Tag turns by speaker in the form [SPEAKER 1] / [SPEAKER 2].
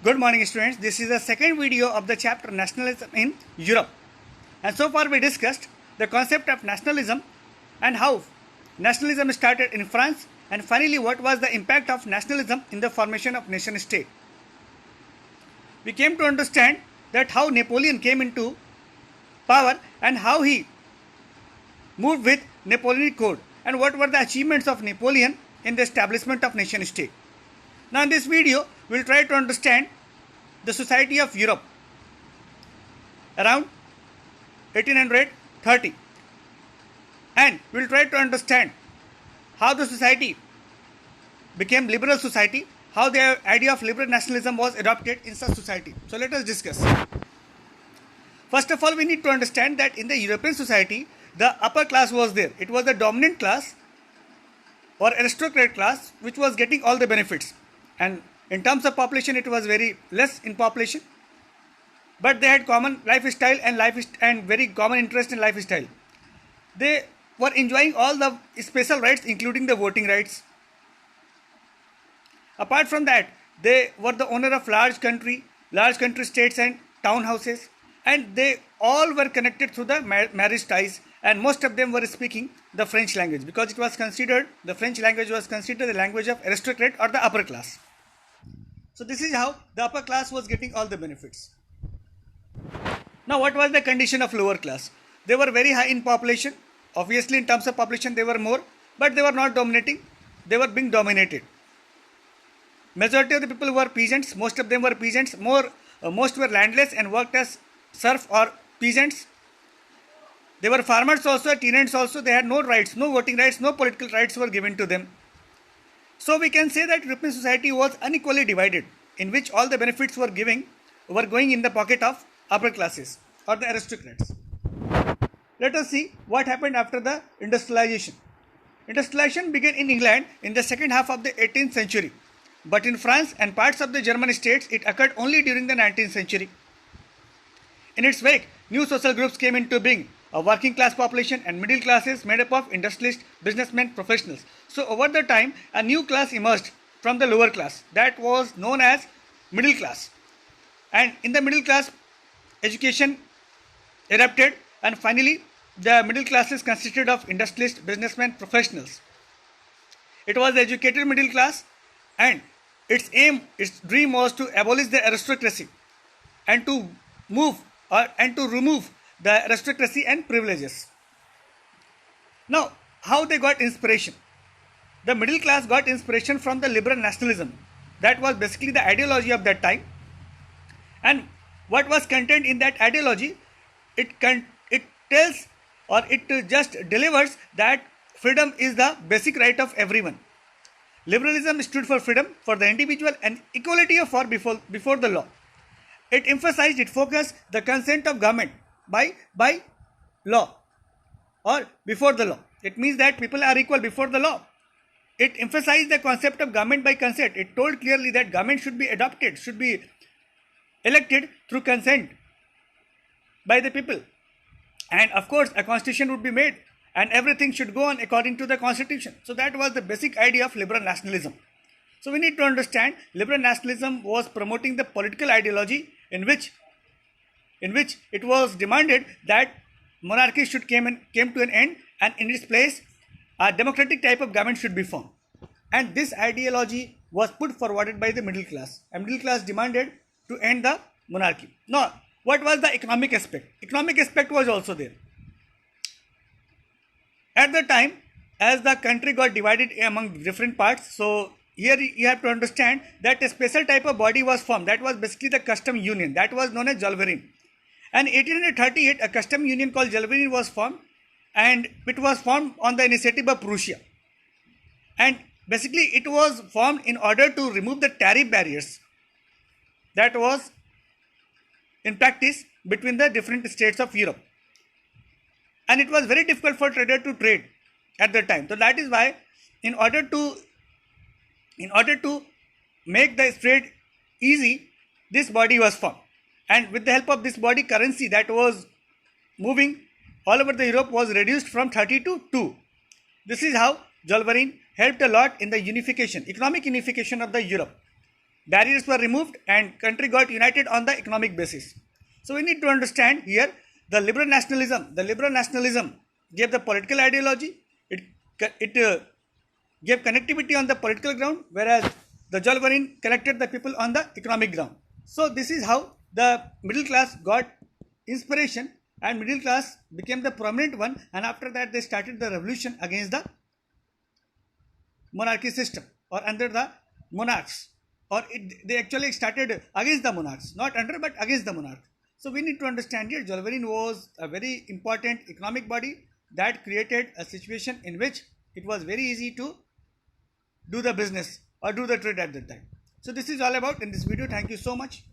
[SPEAKER 1] Good morning, students. This is the second video of the chapter Nationalism in Europe. And so far we discussed the concept of nationalism and how nationalism started in France, and finally what was the impact of nationalism in the formation of nation state. We came to understand that how Napoleon came into power and how he moved with Napoleonic Code and what were the achievements of Napoleon in the establishment of nation state. Now in this video, we will try to understand the society of Europe around 1830, and we will try to understand how the society became liberal society, how the idea of liberal nationalism was adopted in such society. So let us discuss. First of all, we need to understand that in the European society, the upper class was there. It was the dominant class or aristocrat class which was getting all the benefits. And in terms of population, it was very less in population, but they had common lifestyle and very common interest in lifestyle. They were enjoying all the special rights, including the voting rights. Apart from that, they were the owner of large country states and townhouses, and they all were connected through the marriage ties, and most of them were speaking the French language because it was considered, the French language was considered the language of aristocrat or the upper class. So this is how the upper class was getting all the benefits. Now what was the condition of lower class? They were very high in population. Obviously in terms of population they were more, but they were not dominating. They were being dominated. Majority of the people were peasants. Most of them were peasants. Most were landless and worked as serf or peasants. They were farmers also, tenants also. They had no rights, no voting rights, no political rights were given to them. So we can say that European society was unequally divided, in which all the benefits were going in the pocket of upper classes or the aristocrats. Let us see what happened after the industrialization. Industrialization began in England in the second half of the 18th century, but in France and parts of the German states it occurred only during the 19th century. In its wake, new social groups came into being, a working class population and middle classes made up of industrialists, businessmen, professionals. So over the time, a new class emerged from the lower class that was known as middle class. And in the middle class, education erupted, and finally the middle classes consisted of industrialists, businessmen, professionals. It was the educated middle class, and its dream was to abolish the aristocracy and to remove the aristocracy and privileges. Now, how they got inspiration? The middle class got inspiration from the liberal nationalism. That was basically the ideology of that time. And what was contained in that ideology? It tells, or it just delivers that freedom is the basic right of everyone. Liberalism stood for freedom for the individual and equality of all before the law. It focused the consent of government by law or before the law. It means that people are equal before the law. It emphasized the concept of government by consent. It told clearly that government should be elected through consent by the people. And of course, a constitution would be made and everything should go on according to the constitution. So that was the basic idea of liberal nationalism. So we need to understand liberal nationalism was promoting the political ideology in which it was demanded that monarchy should came to an end, and in its place a democratic type of government should be formed. And this ideology was put forwarded by the middle class. And middle class demanded to end the monarchy. Now, what was the economic aspect? Economic aspect was also there. At the time, as the country got divided among different parts, so here you have to understand that a special type of body was formed. That was basically the custom union. That was known as Zollverein. And in 1838, a custom union called Zollverein was formed, and it was formed on the initiative of Prussia. And basically it was formed in order to remove the tariff barriers that was in practice between the different states of Europe. And it was very difficult for trader to trade at that time. So that is why in order to make the trade easy, this body was formed. And with the help of this body, currency that was moving all over the Europe was reduced from 30 to 2. This is how Zollverein helped a lot in the economic unification of the Europe. barriers were removed and country got united on the economic basis. So we need to understand here the liberal nationalism. The liberal nationalism gave the political ideology. It gave connectivity on the political ground, whereas the Jalvarin connected the people on the economic ground. So this is how the middle class got inspiration, and middle class became the prominent one, and after that they started the revolution against the monarchy system or under the monarchs, or they actually started against the monarchs, not under but against the monarch. So we need to understand here Jalvarin was a very important economic body that created a situation in which it was very easy to do the business or do the trade at that time. So this is all about in this video. Thank you so much.